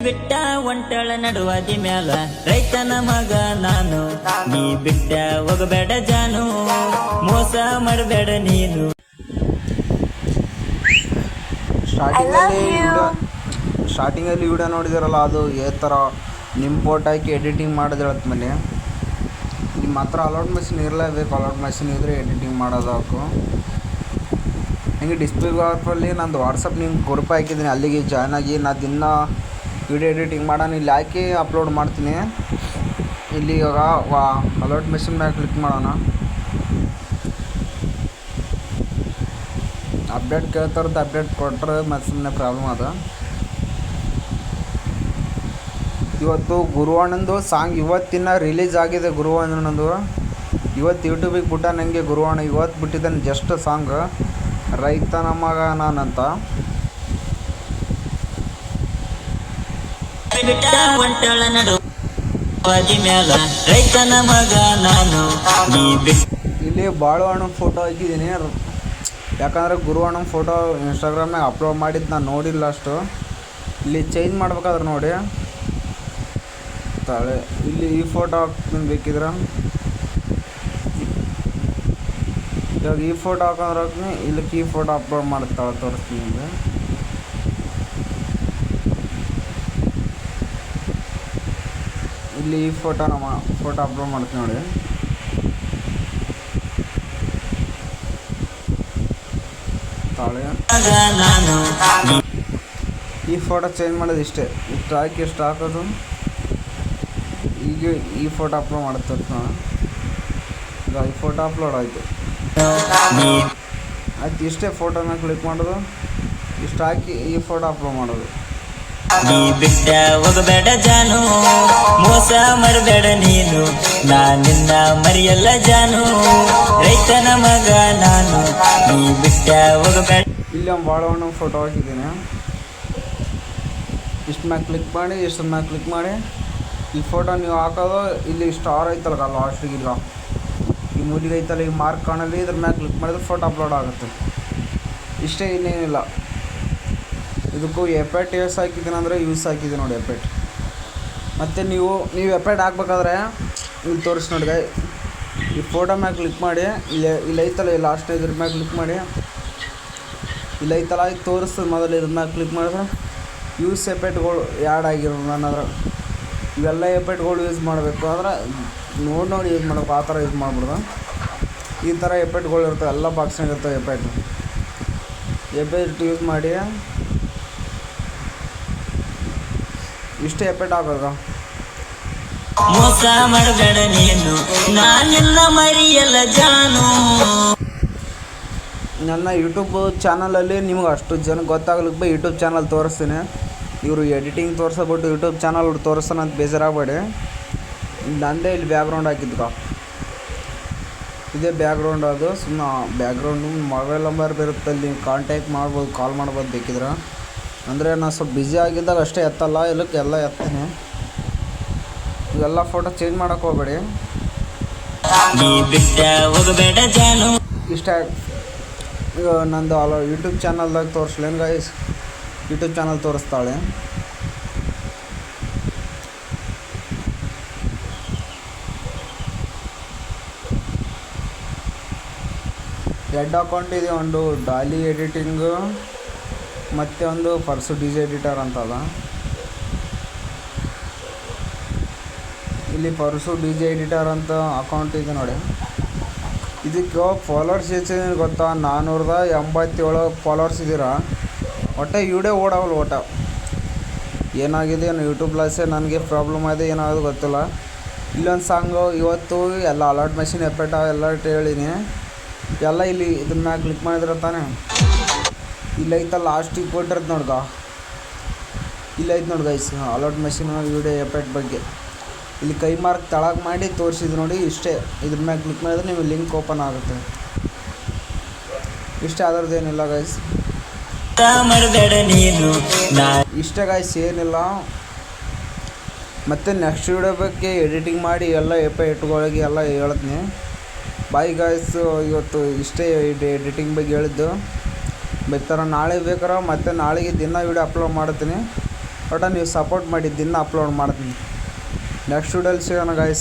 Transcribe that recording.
ಬಿಟ್ಟ ಒಂಟಳ ನಡುವಾದಿ ಮ್ಯಾಲ ರೈತನ ಮಗ ನಾನು, ನೀ ಬಿಟ್ಟ ಹೋಗಬೇಡ ಜಾನು, ಮೋಸ ಮಾಡಬೇಡ ನೀನು. ಸ್ಟಾರ್ಟಿಂಗಲ್ಲಿ ವಿಡಿಯೋ ನೋಡಿದಿರಲ್ಲ, ಅದು ಯಾವ ಥರ ನಿಮ್ಮ ಫೋಟೋ ಹಾಕಿ ಎಡಿಟಿಂಗ್ ಮಾಡೋದು ಹೇಳತ್ತೆ ಮನೆ. ನಿಮ್ಮ ಹತ್ರ ಅಲೌಟ್ ಮೆಷಿನ್ ಇರಲೇಬೇಕು. ಅಲೌಟ್ ಮೆಷಿನ್ ಇದ್ದರೆ ಎಡಿಟಿಂಗ್ ಮಾಡೋದಾಕು. ಹಿಂಗೆ ಡಿಸ್ಪ್ಲೇಗ್ರಾಫಲ್ಲಿ ನಂದು ವಾಟ್ಸಪ್ ನಿಮ್ಗೆ ಗ್ರೂಪ್ ಹಾಕಿದ್ದೀನಿ, ಅಲ್ಲಿಗೆ ಜಾಯ್ನ್ ಆಗಿ. ನಾನು ದಿನ ವಿಡಿಯೋ ಎಡಿಟಿಂಗ್ ಮಾಡೋಣ ಇಲ್ಲಿ ಹಾಕಿ ಅಪ್ಲೋಡ್ ಮಾಡ್ತೀನಿ. ಇಲ್ಲಿ ಇವಾಗ ಅಲೌಟ್ ಮೆಷಿನ್ ಮ್ಯಾಗೆ ಕ್ಲಿಕ್ ಮಾಡೋಣ. ಅಪ್ಡೇಟ್ ಕೇಳ್ತಾರದ್ದು ಅಪ್ಡೇಟ್ ಕೊಟ್ಟರೆ ಮತ್ತು ಸುಮ್ಮನೆ ಪ್ರಾಬ್ಲಮ್ ಅದ. ಇವತ್ತು ಗುರುವಣ್ಣಂದು ಸಾಂಗ್ ಇವತ್ತಿನ ರಿಲೀಸ್ ಆಗಿದೆ. ಗುರುವಣ್ಣನದು ಇವತ್ತು ಯೂಟ್ಯೂಬಿಗೆ ಬಿಟ್ಟ. ನನಗೆ ಗುರುವಣ್ಣ ಇವತ್ತು ಬಿಟ್ಟಿದ್ದಾನೆ ಜಸ್ಟ್ ಸಾಂಗ್, ರೈತನ ಮಗ ನಾನಂತ. ರೈತನ ಮಗ ನಾನು, ಇಲ್ಲಿ ಬಾಳುವಣ್ಣನ ಫೋಟೋ ಹಾಕಿದ್ದೀನಿ. ಯಾಕಂದರೆ ಗುರುವಣ್ಣನ ಫೋಟೋ ಇನ್ಸ್ಟಾಗ್ರಾಮ್ನಾಗ ಅಪ್ಲೋಡ್ ಮಾಡಿದ್ದು ನಾನು ನೋಡಿಲ್ಲ ಅಷ್ಟು. ಇಲ್ಲಿ ಚೇಂಜ್ ಮಾಡ್ಬೇಕಾದ್ರೆ ನೋಡಿ ತಾಳೆ, ಇಲ್ಲಿ ಈ ಫೋಟೋ ಹಾಕ್ತೀನಿ ಬೇಕಿದ್ರೆ. ಇವಾಗ ಈ ಫೋಟೋ ಹಾಕೊಂಡ್ರೆ ಹಾಕ್ತೀನಿ, ಇಲ್ಲಕ್ಕೆ ಈ ಫೋಟೋ ಅಪ್ಲೋಡ್ ಮಾಡ್ತಾಳೆ ತೋರಿಸ್ತೀನಿ ನಿಮಗೆ. ಇಲ್ಲಿ ಈ ಫೋಟೋ ಅಪ್ಲೋಡ್ ಮಾಡ್ತೀನಿ ನೋಡಿ. ತಾಳೆ ಈ ಫೋಟೋ ಚೇಂಜ್ ಮಾಡೋದು ಇಷ್ಟೇ. ಇಷ್ಟು ಹಾಕಿ ಎಷ್ಟು ಹಾಕೋದು. ಈಗ ಈ ಫೋಟೋ ಅಪ್ಲೋಡ್ ಮಾಡುತ್ತೆ ನಾನು. ಈಗ ಈ ಫೋಟೋ ಅಪ್ಲೋಡ್ ಆಯಿತು. ಆಯ್ತು, ಇಷ್ಟೇ. ಫೋಟೋನ ಕ್ಲಿಕ್ ಮಾಡೋದು, ಇಷ್ಟು ಹಾಕಿ ಈ ಫೋಟೋ ಅಪ್ಲೋಡ್ ಮಾಡೋದು. ನೀ ಬಿಟ್ಟ ಹೋಗಬೇಡ ಜಾನು, ಮೋಸ ಮಾಡಬೇಡ ನೀನು, ನಿನ್ನ ಮರಿಯಲ್ಲ ಜಾನು, ರೈತನ ಮಗ ನಾನು, ನೀ ಬಿಟ್ಟ ಹೋಗಬೇಡ. ಇಲ್ಲಿ ಒಂದು ಬಾಳವಣ್ಣ ಫೋಟೋ ಹಾಕಿದ್ದೀನಿ. ಇಷ್ಟು ಮ್ಯಾಗ ಕ್ಲಿಕ್ ಮಾಡಿ, ಇಷ್ಟು ಮ್ಯಾಗ ಕ್ಲಿಕ್ ಮಾಡಿ ಈ ಫೋಟೋ ನೀವು ಹಾಕೋದು. ಇಲ್ಲಿ ಸ್ಟಾರ್ ಐತಲ್ಲ ಲಾಸ್ಟಿಗಿಲ್ಲ, ಈ ಮೂಲಿಗೆ ಐತಲ್ಲ, ಈ ಮಾರ್ಕ್ ಕಾಣಲ್ಲಿ, ಇದ್ರ ಮ್ಯಾಗ ಕ್ಲಿಕ್ ಮಾಡಿದ್ರೆ ಫೋಟೋ ಅಪ್ಲೋಡ್ ಆಗುತ್ತೆ. ಇಷ್ಟೇ, ಇನ್ನೇನಿಲ್ಲ. ಇದಕ್ಕೂ ಎಫೆಕ್ಟ್ ಯೂಸ್ ಹಾಕಿದ್ದೀನಿ ಅಂದರೆ ಯೂಸ್ ಹಾಕಿದ್ದೀನಿ ನೋಡಿ ಎಫೆಕ್ಟ್. ಮತ್ತು ನೀವು ಎಫೆಕ್ಟ್ ಹಾಕ್ಬೇಕಾದ್ರೆ ಇಲ್ಲಿ ತೋರಿಸಿ ನೋಡಿ. ಈ ಫೋಟೋ ಮ್ಯಾಗ ಕ್ಲಿಕ್ ಮಾಡಿ, ಇಲ್ಲಿ ಐತಲ್ಲ, ಈ ಲಾಸ್ಟ್ ಇದ್ರ ಮ್ಯಾಗ ಕ್ಲಿಕ್ ಮಾಡಿ, ಇಲ್ಲಿ ಐತಲ್ಲ, ಇದು ತೋರಿಸ್ತದೆ ಮೊದಲು. ಇದ್ರ ಮ್ಯಾಗ ಕ್ಲಿಕ್ ಮಾಡಿದ್ರೆ ಯೂಸ್ ಎಫೆಕ್ಟ್ಗಳು ಆ್ಯಡ್ ಆಗಿರೋದು. ನಾನು ಅದ್ರ ಇವೆಲ್ಲ ಎಫೆಕ್ಟ್ಗಳು ಯೂಸ್ ಮಾಡಬೇಕು ಅಂದ್ರೆ ನೋಡಿ ಯೂಸ್ ಮಾಡಬೇಕು. ಆ ಥರ ಯೂಸ್ ಮಾಡ್ಬಿಡ್ದು. ಈ ಥರ ಎಫೆಕ್ಟ್ಗಳು ಇರ್ತವೆ, ಎಲ್ಲ ಬಾಕ್ಸ್ನಾಗ ಇರ್ತವೆ ಎಫೆಕ್ಟ್ ಯೂಸ್ ಮಾಡಿ. ಇಷ್ಟೇ ಎಫೆಕ್ಟ್ ಹಾಕೋದು. ಮೋಸ ಮಾಡಬೇಡ ನೀನು, ನಿನ್ನ ಮರಿಯಲ್ಲ ಜಾನು. ನನ್ನ ಯೂಟ್ಯೂಬ್ ಚಾನಲಲ್ಲಿ ನಿಮ್ಗೆ ಅಷ್ಟು ಜನ ಗೊತ್ತಾಗ್ಲಿಕ್ಕೆ ಯೂಟ್ಯೂಬ್ ಚಾನಲ್ ತೋರಿಸ್ತೀನಿ. ಇವರು ಎಡಿಟಿಂಗ್ ತೋರಿಸ್ಬಿಟ್ಟು ಯೂಟ್ಯೂಬ್ ಚಾನಲ್ ತೋರಿಸ್ತಾನೆ ಅಂತ ಬೇಜಾರಾಗಬೇಡಿ. ನಂದೇ ಇಲ್ಲಿ ಬ್ಯಾಕ್ಗ್ರೌಂಡ್ ಹಾಕಿದ್ಕ, ಇದೇ ಬ್ಯಾಕ್ಗ್ರೌಂಡ್. ಅದು ಸುಮ್ಮನೆ ಬ್ಯಾಕ್ಗ್ರೌಂಡು ಮೊಬೈಲ್ ನಂಬರ್ ಬರುತ್ತೆ, ಅಲ್ಲಿ ಕಾಂಟ್ಯಾಕ್ಟ್ ಮಾಡ್ಬೋದು, ಕಾಲ್ ಮಾಡ್ಬೋದು ಬೇಕಿದ್ರೆ. ಅಂದರೆ ನಾನು ಸ್ವಲ್ಪ ಬ್ಯುಸಿ ಆಗಿದ್ದಾಗ ಅಷ್ಟೇ ಎತ್ತಲ್ಲ, ಇಲ್ಲಕ್ಕೆ ಎಲ್ಲ ಎತ್ತೀನಿ. ಇವೆಲ್ಲ ಫೋಟೋ ಚೇಂಜ್ ಮಾಡೋಕೆ ಹೋಗಬೇಡಿ. ಇಷ್ಟ ಈಗ ನಂದು ಯೂಟ್ಯೂಬ್ ಚಾನಲ್ದಾಗ ತೋರಿಸ್ಲೇನು ಗೈಸ್. ಯೂಟ್ಯೂಬ್ ಚಾನಲ್ ತೋರಿಸ್ತಾಳೆ. ಎರಡು ಅಕೌಂಟ್ ಇದೆ, ಒಂದು ಡಾಲಿ ಎಡಿಟಿಂಗು ಮತ್ತು ಒಂದು ಪರ್ಸು DJ ಎಡಿಟರ್ ಅಂತದ. ಇಲ್ಲಿ ಪರ್ಸು DJ ಎಡಿಟರ್ ಅಂತ ಅಕೌಂಟ್ ಇದೆ ನೋಡಿ. ಇದಕ್ಕೆ ಫಾಲೋವರ್ಸ್ ಎಷ್ಟು ಗೊತ್ತಾ? 487 ಫಾಲೋವರ್ಸ್ ಇದ್ದೀರಾ. ಒಟ್ಟು ವಿಡಿಯೋ ಓಡಾವಲ್ಲ. ಏನಾಗಿದೆ ಯೂಟ್ಯೂಬ್ ಲಾಸೆ, ನನಗೆ ಪ್ರಾಬ್ಲಮ್ ಆಗಿದೆ, ಏನಾಗೋದು ಗೊತ್ತಿಲ್ಲ. ಇಲ್ಲೊಂದು ಸಾಂಗು ಇವತ್ತು ಎಲ್ಲ ಅಲರ್ಟ್ ಮೆಷಿನ್ ಎಫೆಕ್ಟ್ ಎಲ್ಲ ಹೇಳಿನಿ. ಎಲ್ಲ ಇಲ್ಲಿ ಇದ್ರ ಮ್ಯಾಗ ಕ್ಲಿಕ್ ಮಾಡಿದ್ರೆ ತಾನೇ ಇಲ್ಲ ಐತಲ್ಲ, ಲಾಸ್ಟಿಗೆ ಕೊಟ್ಟಿರೋದು ನೋಡ್ಗ. ಇಲ್ಲ ಐತೆ ನೋಡಿ guys, alert machine video effect ಬಗ್ಗೆ. ಇಲ್ಲಿ ಕೈ ಮಾರ್ಕ್ ತಳಗೆ ಮಾಡಿ ತೋರಿಸಿದ್ದು ನೋಡಿ. ಇಷ್ಟೇ, ಇದ್ರ ಮ್ಯಾಗ ಕ್ಲಿಕ್ ಮಾಡಿದ್ರೆ ನೀವು ಲಿಂಕ್ ಓಪನ್ ಆಗುತ್ತೆ. ಇಷ್ಟೇ, ಅದರದ್ದೇನಿಲ್ಲ ಗೈಸ್. ಇಷ್ಟೇ ಗೈಸ್, ಏನಿಲ್ಲ. ಮತ್ತು ನೆಕ್ಸ್ಟ್ ವಿಡಿಯೋ ಬಗ್ಗೆ ಎಡಿಟಿಂಗ್ ಮಾಡಿ ಎಲ್ಲ ಎಫೆಕ್ಟ್ಗಳಿಗೆ ಎಲ್ಲ ಹೇಳ್ತೀನಿ. ಬಾಯ್ ಗಾಯ್ಸ್, ಇವತ್ತು ಇಷ್ಟೇ ಎಡಿಟಿಂಗ್ ಬಗ್ಗೆ ಹೇಳಿದ್ದು. ಬೇಕಾರೆ ನಾಳೆ ಬೇಕಾರೆ ಮತ್ತೆ ನಾಳೆಗೆ ದಿನ ವೀಡಿಯೋ ಅಪ್ಲೋಡ್ ಮಾಡ್ತೀನಿ. ಒಟ್ಟು ನೀವು ಸಪೋರ್ಟ್ ಮಾಡಿದ್ದನ್ನು ಅಪ್ಲೋಡ್ ಮಾಡ್ತೀನಿ. ನೆಕ್ಸ್ಟ್ ವಿಡಿಯೋಲಿ ಸಿಗೋಣ ಗಾಯ್ಸ್.